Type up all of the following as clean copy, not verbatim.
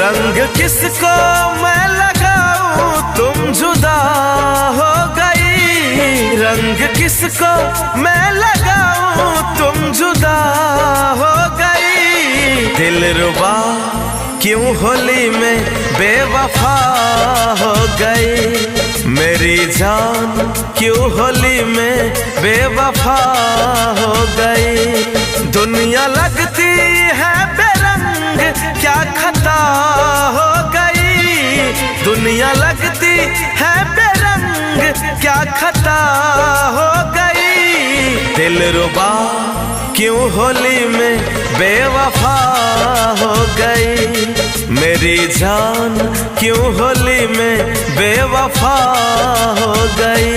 रंग किसको मैं लगाऊं, तुम जुदा हो गई। रंग किसको मैं लगाऊं, तुम जुदा हो गई। दिलरुबा क्यों होली में बेवफा हो गई। मेरी जान क्यों होली में बेवफा हो गई। दुनिया लगती है बेरंग, क्या खता हो गई। दुनिया लगती है बेरंग, क्या खता हो गई। दिलरुबा क्यों होली में बेवफा हो गई। मेरी जान क्यों होली में बेवफा हो गई।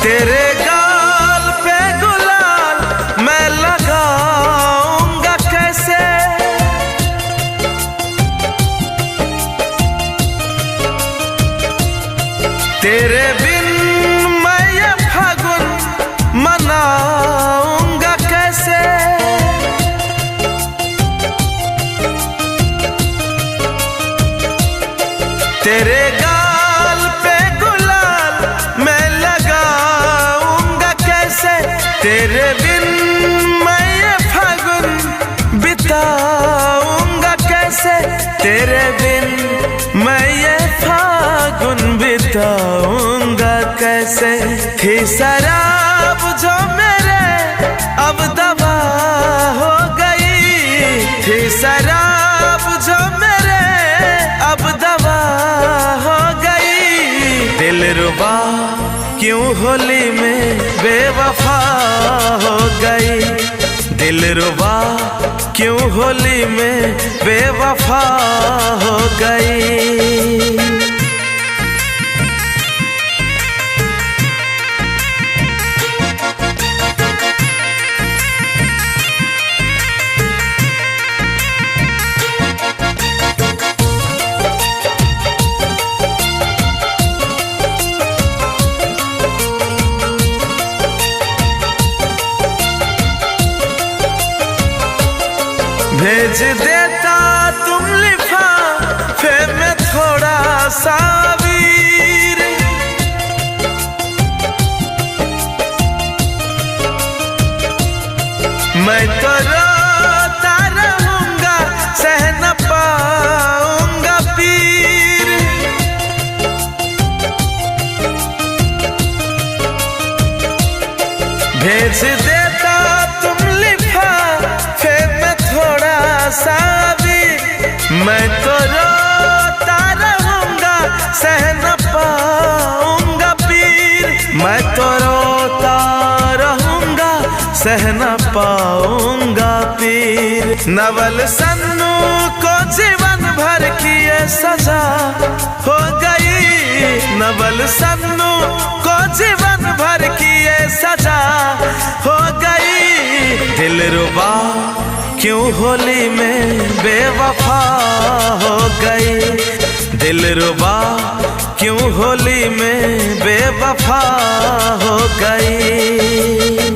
तेरे गाल पे गुलाल मैं लगाऊंगा कैसे। तेरे बिन मैं ये फागुन मनाऊंगा कैसे। तेरे गाल पे गुलाल मैं लगाऊंगा कैसे। तेरे बिन मैं ये फागुन बिताऊंगा कैसे। तेरे बिन मैं ये फागुन बिताऊंगा कैसे। थी शराब जो मेरे अब दवा हो गई। थी शराब जो मेरे अब दवा हो गई। दिलरुबा क्यों होली में बेवफा हो गई। दिलरुबा क्यों होली में बेवफा हो गई। भेज देता तुम लिफाफे में थोड़ा सा वीर। मैं तो रोता रहूंगा, सह न पाऊंगा पीर। भेज देता तुम लिफाफे में थोड़ा सा भी। मैं तो रोता रहूंगा, सह न पाऊंगा पीर। मैं तो रोता रहूंगा, सह न पाऊंगा पीर। नवल सन्नू को जीवन भर की ये सजा हो गई। नवल सन्नू को जीवन भर की ये सजा हो गई। दिलरुबा क्यों होली में बेवफा हो गई। दिलरुबा क्यों होली में बेवफा हो गई।